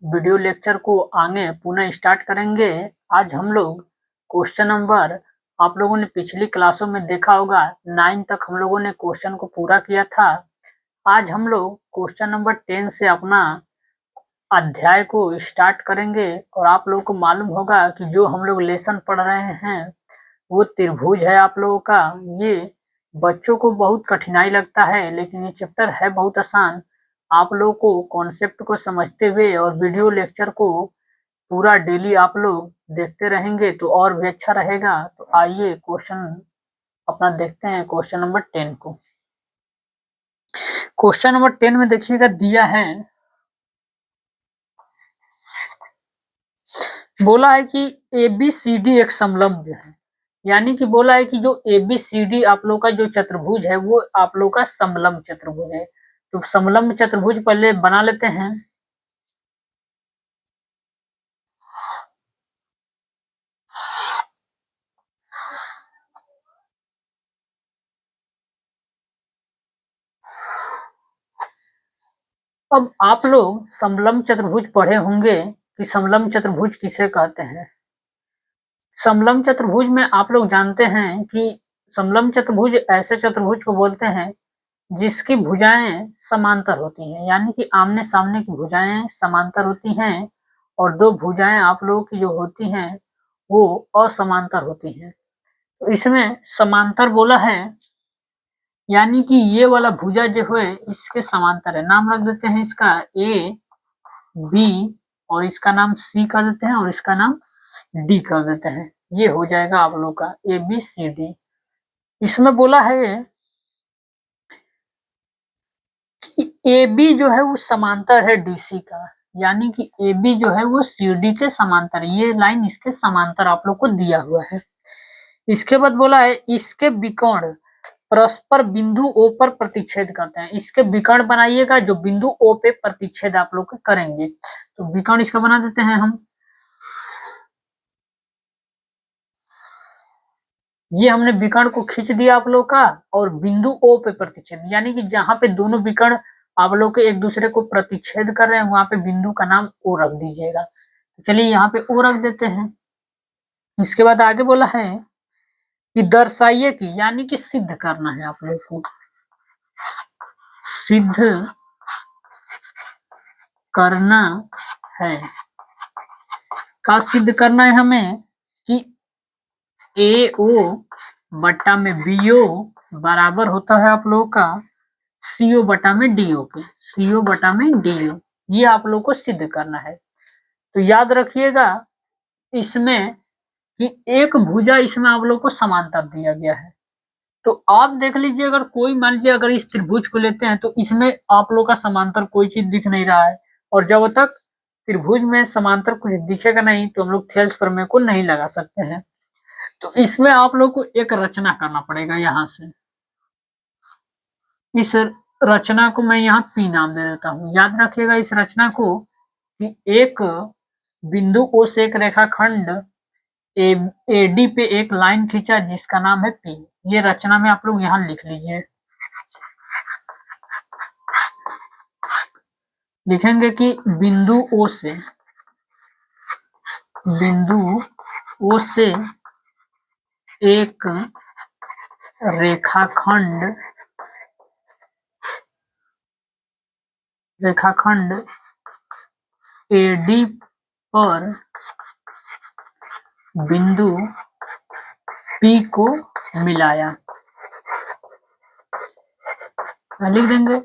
Video lecture को आगे पुनः स्टार्ट करेंगे। आज हम लोग क्वेश्चन नंबर, आप लोगों ने पिछली क्लासों में देखा होगा 9 तक हम लोगों ने क्वेश्चन को पूरा किया था। आज हम लोग क्वेश्चन नंबर 10 से अपना अध्याय को स्टार्ट करेंगे और आप लोगों को मालूम होगा कि जो हम लोग लेसन पढ़ रहे हैं वो त्रिभुज है। आप लोगों का ये बच्चों को बहुत कठिनाई लगता है, लेकिन ये चैप्टर है बहुत आसान। आप लोगों को कॉन्सेप्ट को समझते हुए और वीडियो लेक्चर को पूरा डेली आप लोग देखते रहेंगे तो और भी अच्छा रहेगा। तो आइए क्वेश्चन अपना देखते हैं, क्वेश्चन नंबर 10 को। क्वेश्चन नंबर 10 में देखिएगा दिया है, बोला है कि ABCD एक समलंब है, यानी कि बोला है कि जो ABCD आप लोग का जो चतुर्भुज है वो आप लोग का समलंब चतुर्भुज है। तो समलंब चतुर्भुज पहले बना लेते हैं। अब आप लोग समलंब चतुर्भुज पढ़े होंगे कि समलंब चतुर्भुज किसे कहते हैं। समलंब चतुर्भुज में आप लोग जानते हैं कि समलंब चतुर्भुज ऐसे चतुर्भुज को बोलते हैं जिसकी भुजाएं समांतर होती हैं, यानी कि आमने सामने की भुजाएं समांतर होती हैं और दो भुजाएं आप लोगों की जो होती हैं वो असमांतर होती हैं। तो इसमें समांतर बोला है, यानी कि ये वाला भुजा जो है इसके समांतर है। नाम रख देते हैं इसका A, B और इसका नाम C कर देते हैं और इसका नाम D कर देते हैं। ये हो जाएगा आप लोग का ABCD। इसमें बोला है कि AB जो है वो समांतर है DC का, यानी कि AB जो है वो CD के समांतर, ये लाइन इसके समांतर आप लोग को दिया हुआ है। इसके बाद बोला है इसके विकर्ण परस्पर बिंदु O पर प्रतिच्छेद करते हैं। इसके विकर्ण बनाइएगा जो बिंदु O पे प्रतिच्छेद आप लोग करेंगे। तो विकर्ण इसका बना देते हैं हम। ये हमने विकर्ण को खींच दिया आप लोग का और बिंदु O पे प्रतिच्छेद, यानी कि जहां पे दोनों विकर्ण आप लोग के एक दूसरे को प्रतिच्छेद कर रहे हैं वहां पे बिंदु का नाम O रख दीजिएगा। चलिए यहाँ पे O रख देते हैं। इसके बाद आगे बोला है कि दर्शाइए कि, यानी कि सिद्ध करना है आप लोग को, सिद्ध करना है। का सिद्ध करना है हमें कि AO बट्टा में BO बराबर होता है आप लोगों का CO बटा में DO के, CO बटा में DO। ये आप लोग को सिद्ध करना है। तो याद रखिएगा इसमें कि एक भुजा इसमें आप लोग को समांतर दिया गया है। तो आप देख लीजिए, अगर कोई मान लीजिए अगर इस त्रिभुज को लेते हैं तो इसमें आप लोग का समांतर कोई चीज दिख नहीं रहा है, और जब तक त्रिभुज में समांतर कुछ दिखेगा नहीं तो हम लोग थेल्स प्रमेय को नहीं लगा सकते हैं। तो इसमें आप लोग को एक रचना करना पड़ेगा। यहाँ से इस रचना को मैं यहाँ P नाम दे देता हूँ। याद रखिएगा इस रचना को कि एक बिंदु O से एक रेखाखंड AD पे एक लाइन खींचा जिसका नाम है P। ये रचना में आप लोग यहाँ लिख लीजिए। लिखेंगे कि बिंदु O से एक रेखाखंड AD पर बिंदु P को मिलाया। लिख देंगे,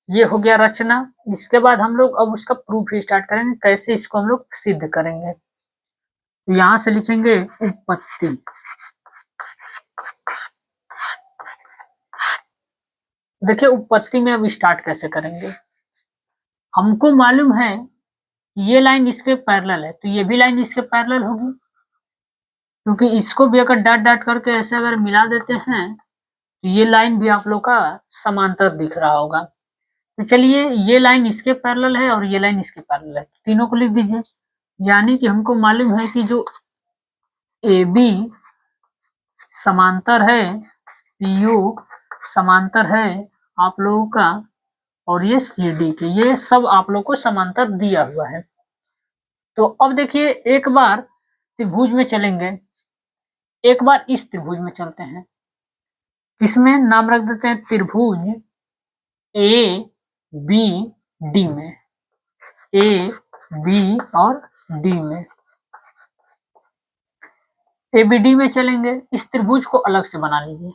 ये हो गया रचना। इसके बाद हम लोग अब उसका प्रूफ स्टार्ट करेंगे, कैसे इसको हम लोग सिद्ध करेंगे। तो यहां से लिखेंगे उत्पत्ति। देखिए उत्पत्ति में अब स्टार्ट कैसे करेंगे। हमको मालूम है ये लाइन इसके पैरेलल है तो ये भी लाइन इसके पैरेलल होगी, क्योंकि इसको भी अगर डॉट डॉट करके ऐसे अगर मिला देते हैं तो ये लाइन भी आप लोग का समांतर दिख रहा होगा। तो चलिए ये लाइन इसके पैरेलल है और ये लाइन इसके पैरेलल है, तीनों को लिख दीजिए। यानी कि हमको मालूम है कि जो AB समांतर है, PO समांतर है आप लोगों का, और ये CD के, ये सब आप लोग को समांतर दिया हुआ है। तो अब देखिए एक बार त्रिभुज में चलेंगे, एक बार इस त्रिभुज में चलते हैं, इसमें नाम रख देते हैं त्रिभुज ए बी डी में, ए बी और डी में, ए बी डी में चलेंगे। इस त्रिभुज को अलग से बना लीजिए।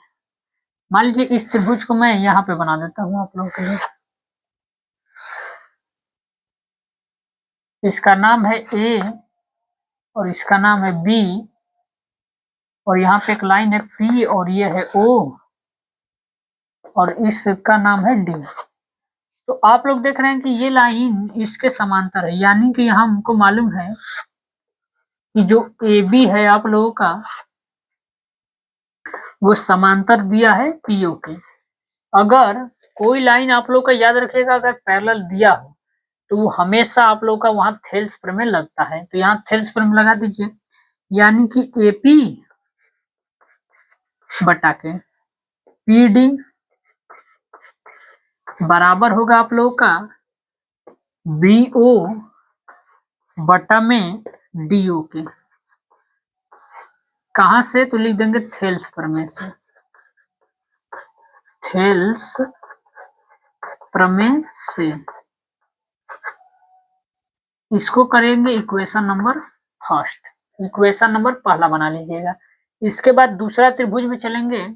मान लीजिए इस त्रिभुज को मैं यहाँ पे बना देता हूँ आप लोगों के लिए। इसका नाम है ए और इसका नाम है बी और यहाँ पे एक लाइन है पी और ये है ओ और इसका नाम है डी। तो आप लोग देख रहे हैं कि ये लाइन इसके समांतर है, यानी कि यहाँ हमको मालूम है कि जो ए बी है आप लोगों का वो समांतर दिया है पीओ के। अगर कोई लाइन आप लोग का याद रखिएगा, अगर पैरेलल दिया हो तो वो हमेशा आप लोग का वहां थेल्स प्रमेय लगता है। तो यहाँ थेल्स प्रमेय लगा दीजिए, यानी कि एपी बटा के पीडी बराबर होगा आप लोगों का बीओ बटा में डीओ के। कहां से? तो लिख देंगे थेल्स प्रमेय से, थेल्स प्रमेय से। इसको करेंगे equation number first, equation number पहला बना लीजिएगा। इसके बाद दूसरा त्रिभुज में चलेंगे,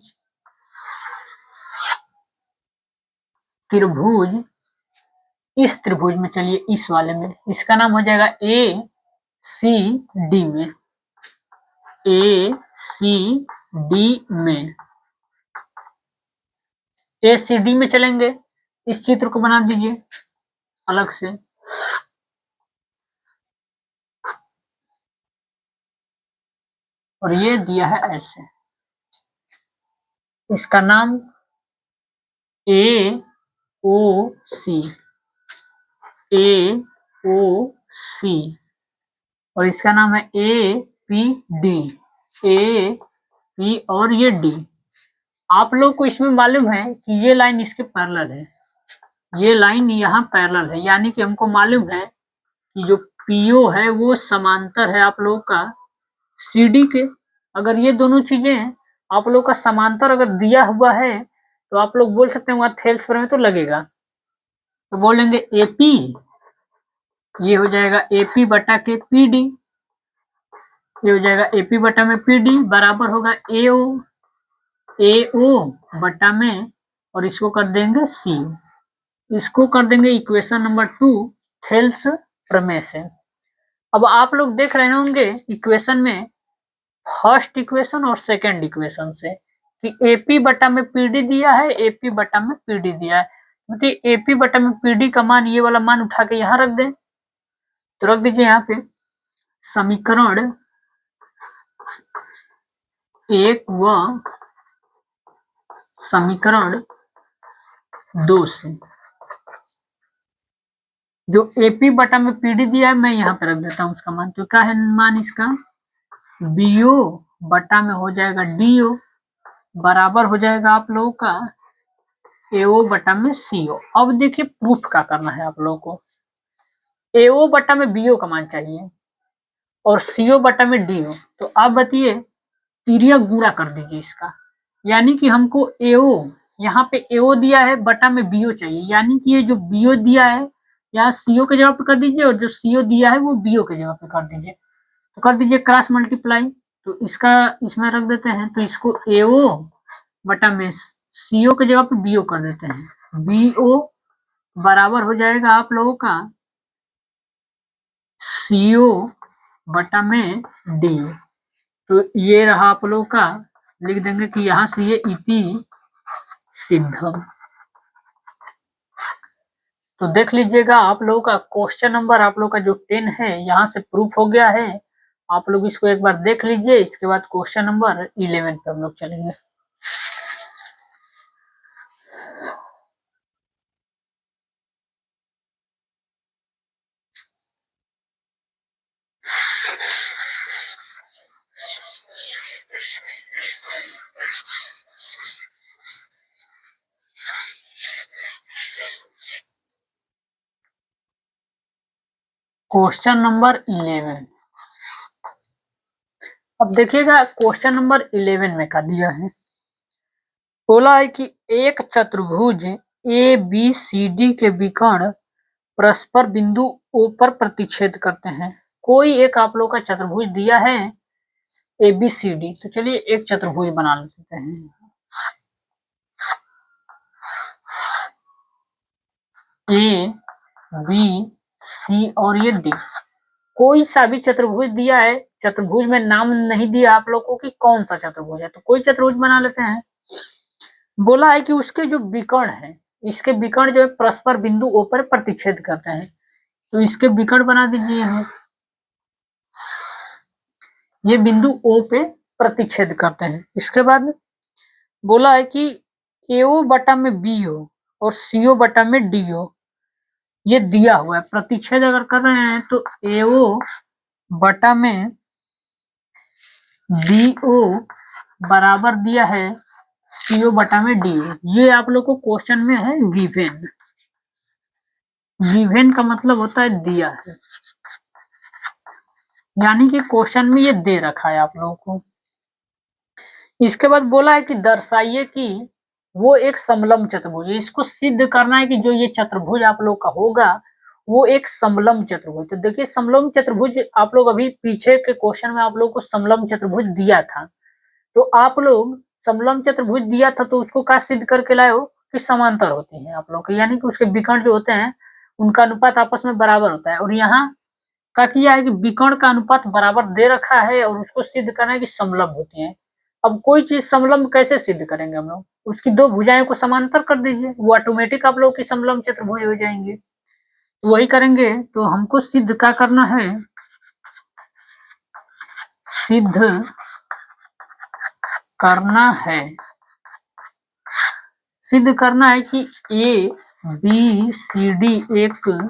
त्रिभुज इस त्रिभुज में चलिए, इस वाले में, इसका नाम हो जाएगा ए सी डी में, ए सी डी में, ए सी डी में चलेंगे। इस चित्र को बना दीजिए अलग से। और ये दिया है ऐसे, इसका नाम ए ओ सी, ए ओ सी और इसका नाम है A P D, A P और ये डी। आप लोग को इसमें मालूम है कि ये लाइन इसके पैरेलल है, ये लाइन यहाँ पैरेलल है, यानी कि हमको मालूम है कि जो पीओ है वो समांतर है आप लोगों का सीडी के। अगर ये दोनों चीजें आप लोग का समांतर अगर दिया हुआ है तो आप लोग बोल सकते हैं वहां थेल्स प्रमेय तो लगेगा। तो बोलेंगे एपी, ये हो जाएगा एपी बटा के पीडी, ये हो जाएगा एपी बटा में पीडी बराबर होगा एओ, एओ बटा में और इसको कर देंगे सी, इसको कर देंगे इक्वेशन नंबर 2 थेल्स प्रमेय से। अब आप लोग देख रहे होंगे इक्वेशन में फर्स्ट इक्वेशन और सेकंड इक्वेशन से कि एपी बटा में पीडी दिया है, एपी बटा में पीडी दिया है, मतलब एपी बटा में पीडी का मान ये वाला मान उठा के यहाँ रख दें। तो रख दीजिए यहाँ पे समीकरण 1 व समीकरण 2 से जो एपी बटा में पीडी दिया है मैं यहाँ पे रख देता हूँ उसका मान। तो क्या है मान इसका? बीओ बटा में हो जाएगा डीओ बराबर हो जाएगा आप लोगों का एओ बटा में सीओ। अब देखिए प्रूफ क्या करना है आप लोगों को। एओ बटा में बीओ का मान चाहिए और सीओ बटा में डीओ। तो आप बताइए तिरिया गुणा कर दीजिए इसका, यानी कि हमको एओ, यहाँ पे एओ दिया है बटा में बीओ चाहिए, यानी कि ये जो बीओ दिया है यहाँ सीओ के जगह पे कर दीजिए और जो सीओ दिया है वो बीओ के जगह पे कर दीजिए। तो कर दीजिए क्रॉस मल्टीप्लाई। तो इसका इसमें रख देते हैं, तो इसको एओ बटा में सीओ के जगह पे बीओ कर देते हैं, बीओ बराबर हो जाएगा आप लोगों का सीओ बटा में डी। तो ये रहा आप लोगों का, लिख देंगे कि यहाँ से ये इति सिद्धम। तो देख लीजिएगा आप लोगों का क्वेश्चन नंबर आप लोग का जो 10 है यहाँ से प्रूफ हो गया है। आप लोग इसको एक बार देख लीजिए, इसके बाद क्वेश्चन नंबर 11 पे हम लोग चलेंगे। Question number 11। अब देखिएगा क्वेश्चन नंबर 11 में क्या दिया है। बोला है कि एक चतुर्भुज ए बी सी डी के विकर्ण परस्पर बिंदु ओ पर प्रतिच्छेद करते हैं। कोई एक आप लोग का चतुर्भुज दिया है ए बी सी डी, तो चलिए एक चतुर्भुज बना लेते हैं। ए बी सी और ये डी, कोई सा भी चतुर्भुज दिया है। चतुर्भुज में नाम नहीं दिया आप लोग को कि कौन सा चतुर्भुज है, तो कोई चतुर्भुज बना लेते हैं। बोला है कि उसके जो विकर्ण है, इसके विकर्ण जो है परस्पर बिंदु ओ पर प्रतिच्छेद करते हैं, तो इसके विकर्ण बना दीजिए यहाँ। ये बिंदु ओ पे प्रतिच्छेद करते हैं। इसके बाद बोला है कि एओ बटा में बी हो और सीओ बटा में डी हो, ये दिया हुआ है। प्रतिच्छेद अगर कर रहे हैं तो एओ बटा में बीओ बराबर दिया है सीओ बटा में डी। ये आप लोग को क्वेश्चन में है गिवन। गिवन का मतलब होता है दिया है, यानी कि क्वेश्चन में ये दे रखा है आप लोगों को। इसके बाद बोला है कि दर्शाइए कि वो एक समलंब चतुर्भुज है। इसको सिद्ध करना है कि जो ये चतुर्भुज आप लोग का होगा वो एक समलंब चतुर्भुज। तो देखिए समलंब चतुर्भुज आप लोग अभी पीछे के क्वेश्चन में आप लोग को समलंब चतुर्भुज दिया था, तो आप लोग समलंब चतुर्भुज दिया था तो उसको क्या सिद्ध करके लाए हो कि समांतर होते हैं आप लोग के, यानी कि उसके विकर्ण जो होते हैं उनका अनुपात आपस में बराबर होता है। और यहाँ क्या किया है कि विकर्ण का अनुपात बराबर दे रखा है और उसको सिद्ध करना है कि समलंब होते हैं। अब कोई चीज समलंब कैसे सिद्ध करेंगे हम लोग, उसकी दो भुजाएं को समांतर कर दीजिए, वो ऑटोमेटिक आप लोग की समलंब चतुर्भुज हो जाएंगे। तो वही करेंगे। तो हमको सिद्ध क्या करना है, सिद्ध करना है, सिद्ध करना है कि ए बी सी डी एक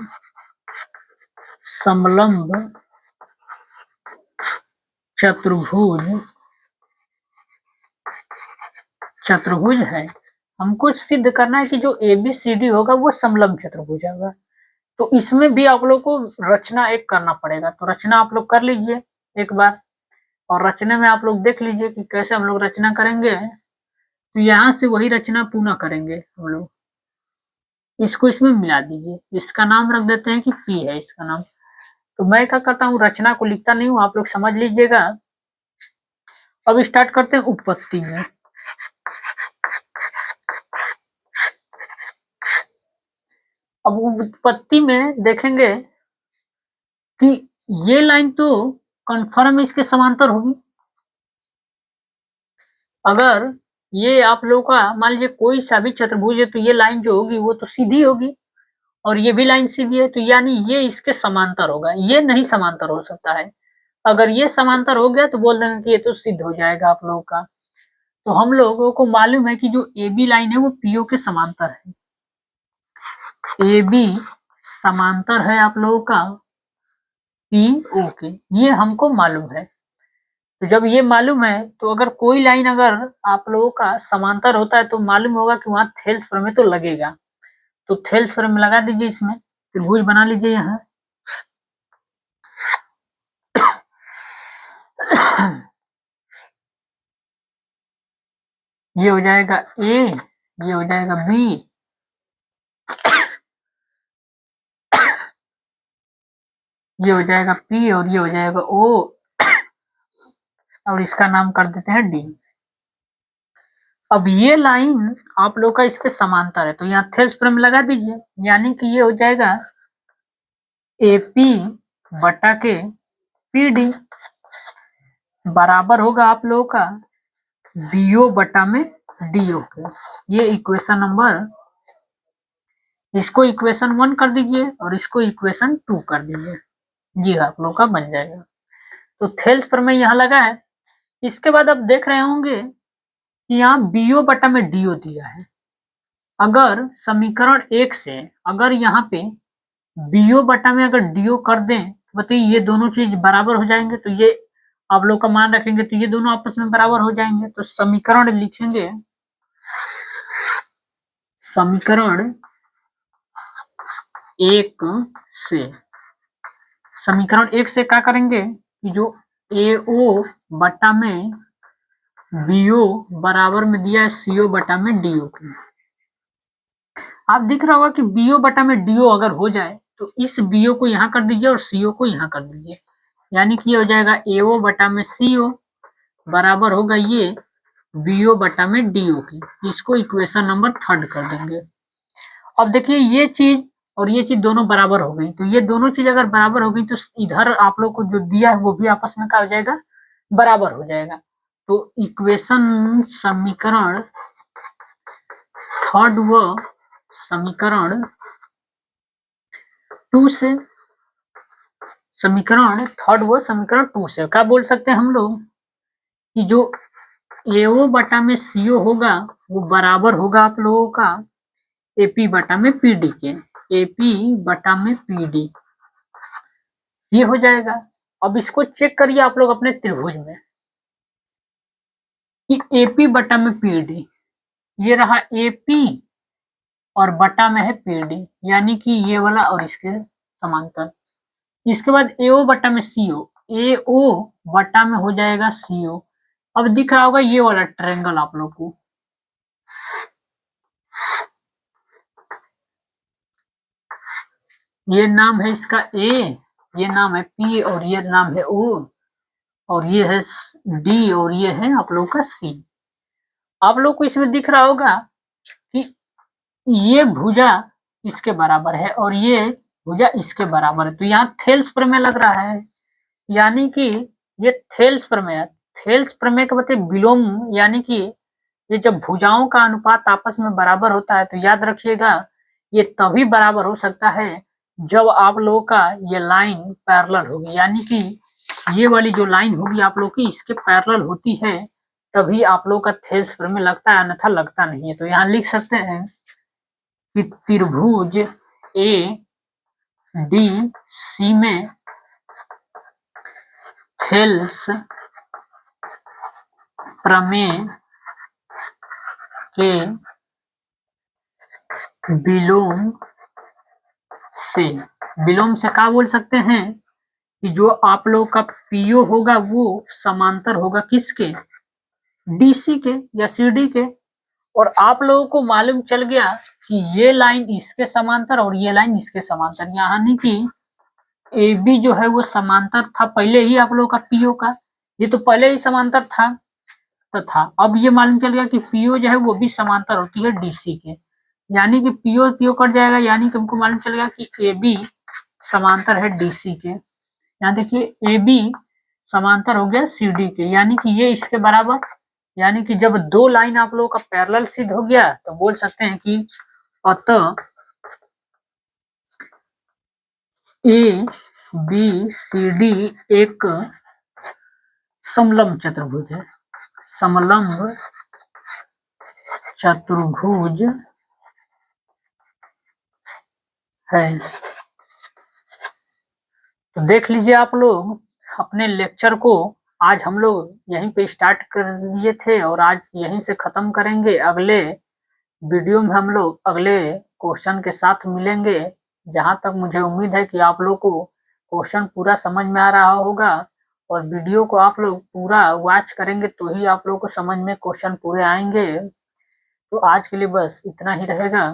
समलंब चतुर्भुज है। हमको सिद्ध करना है कि जो ए बी सी डी होगा वो समलंब चतुर्भुज होगा। तो इसमें भी आप लोग को रचना एक करना पड़ेगा, तो रचना आप लोग कर लीजिए एक बार, और रचने में आप लोग देख लीजिए कि कैसे हम लोग रचना करेंगे। तो यहाँ से वही रचना पूर्ण करेंगे हम लोग। इसको इसमें मिला दीजिए, इसका नाम रख देते हैं कि पी है इसका नाम। तो मैं क्या करता हूँ, रचना को लिखता नहीं हूँ, आप लोग समझ लीजिएगा। अब स्टार्ट करते हैं उत्पत्ति में। अब उत्पत्ति में देखेंगे कि ये लाइन तो कन्फर्म इसके समांतर होगी। अगर ये आप लोग का मान लीजिए कोई सा भी चतुर्भुज है तो ये लाइन जो होगी वो तो सीधी होगी, और ये भी लाइन सीधी है, तो यानी ये इसके समांतर होगा। ये नहीं समांतर हो सकता है। अगर ये समांतर हो गया तो बोल देंगे कि ये तो सिद्ध हो जाएगा आप लोगों का। तो हम लोगों को मालूम है कि जो ए बी लाइन है वो पीओ के समांतर है। ए बी समांतर है आप लोगों का पीओ के, ये हमको मालूम है। तो जब ये मालूम है तो अगर कोई लाइन अगर आप लोगों का समांतर होता है तो मालूम होगा कि वहां थेल्स प्रमेय तो लगेगा। तो थेल्स प्रमेय लगा दीजिए, इसमें त्रिभुज बना लीजिए यहाँ। ये हो जाएगा ए, ये हो जाएगा बी, ये हो जाएगा पी, और ये हो जाएगा ओ, और इसका नाम कर देते हैं डी। अब ये लाइन आप लोग का इसके समांतर है तो यहाँ थेल्स प्रमेय लगा दीजिए, यानी कि ये हो जाएगा एपी बटा के पीडी बराबर होगा आप लोगों का बीओ बटा में डीओ के। ये इक्वेशन नंबर, इसको इक्वेशन 1 कर दीजिए और इसको इक्वेशन 2 कर दीजिए, ये आप लोग का बन जाएगा। तो थेल्स प्रमेय यहाँ लगा है। इसके बाद आप देख रहे होंगे कि यहाँ बीओ बटा में डीओ दिया है। अगर समीकरण 1 से अगर यहाँ पे बीओ बटा में अगर डीओ कर दें तो बताइए ये दोनों चीज बराबर हो जाएंगे। तो ये आप लोग का मान रखेंगे तो ये दोनों आपस में बराबर हो जाएंगे। तो समीकरण लिखेंगे, समीकरण 1 से समीकरण 1 से क्या करेंगे कि जो AO बटा में BO बराबर में दिया है CO बटा में DO के। आप दिख रहा होगा कि BO बटा में DO अगर हो जाए तो इस BO को यहाँ कर दीजिए और CO को यहाँ कर दीजिए, यानी कि ये हो जाएगा AO बटा में CO बराबर होगा ये BO बटा में DO की। इसको इक्वेशन नंबर 3 कर देंगे। अब देखिए ये चीज और ये चीज दोनों बराबर हो गई, तो ये दोनों चीज अगर बराबर हो गई तो इधर आप लोग को जो दिया है वो भी आपस में क्या हो जाएगा, बराबर हो जाएगा। तो इक्वेशन समीकरण 3 व समीकरण 2 से, समीकरण 3 व समीकरण 2 से क्या बोल सकते हैं हम लोग कि जो AO बटा में CO होगा वो बराबर होगा आप लोगों का AP बटा में PD के। AP बटा में PD ये हो जाएगा। अब इसको चेक करिए आप लोग अपने त्रिभुज में कि AP बटा में PD, ये रहा AP और बटा में है PD, यानी कि ये वाला और इसके समांतर। इसके बाद AO बटा में CO, AO बटा में हो जाएगा CO। अब दिख रहा होगा ये वाला ट्रायंगल आप लोग को, ये नाम है इसका A, ये नाम है P और ये नाम है O और ये है D और ये है आप लोग का C। आप लोग को इसमें दिख रहा होगा कि ये भुजा इसके बराबर है और ये भुजा इसके बराबर है, तो यहाँ थेल्स प्रमेय लग रहा है, यानी कि ये थेल्स प्रमेय, थेल्स प्रमेय का मतलब विलोम, यानी कि ये जब भुजाओं का अनुपात आपस में बराबर होता है तो याद रखिएगा ये तभी बराबर हो सकता है जब आप लोगों का ये लाइन पैरेलल होगी, यानी कि ये वाली जो लाइन होगी आप लोग की इसके पैरेलल होती है तभी आप लोग का थेल्स प्रमेय लगता है, अन्यथा लगता नहीं है। तो यहाँ लिख सकते हैं कि त्रिभुज ADC में थेल्स प्रमेय के विलोम से क्या बोल सकते हैं कि जो आप लोग का PO होगा वो समांतर होगा किसके, DC के या CD के। और आप लोगों को मालूम चल गया कि ये लाइन इसके समांतर और ये लाइन इसके समांतर, यानी कि AB जो है वो समांतर था पहले ही आप लोगों का PO का, ये तो पहले ही समांतर था तथा अब ये मालूम चल गया कि PO जो है वो भी समांतर होती है DC के, यानी कि PO PO कट जाएगा, यानी कि हमको मालूम चल गया कि AB समांतर है DC के। यहाँ देखिए AB समांतर हो गया CD के, यानी कि ये इसके बराबर, यानी कि जब दो लाइन आप लोगों का पैरेलल सिद्ध हो गया तो बोल सकते हैं कि अतः ABCD एक समलंब चतुर्भुज है, समलंब चतुर्भुज है। तो देख लीजिए आप लोग अपने लेक्चर को आज हम लोग यहीं पे स्टार्ट कर दिए थे और आज यहीं से खत्म करेंगे। अगले वीडियो में हम लोग अगले क्वेश्चन के साथ मिलेंगे। जहां तक मुझे उम्मीद है कि आप लोग को क्वेश्चन पूरा समझ में आ रहा होगा और वीडियो को आप लोग पूरा वॉच करेंगे तो ही आप लोग को समझ में क्वेश्चन पूरे आएंगे। तो आज के लिए बस इतना ही रहेगा।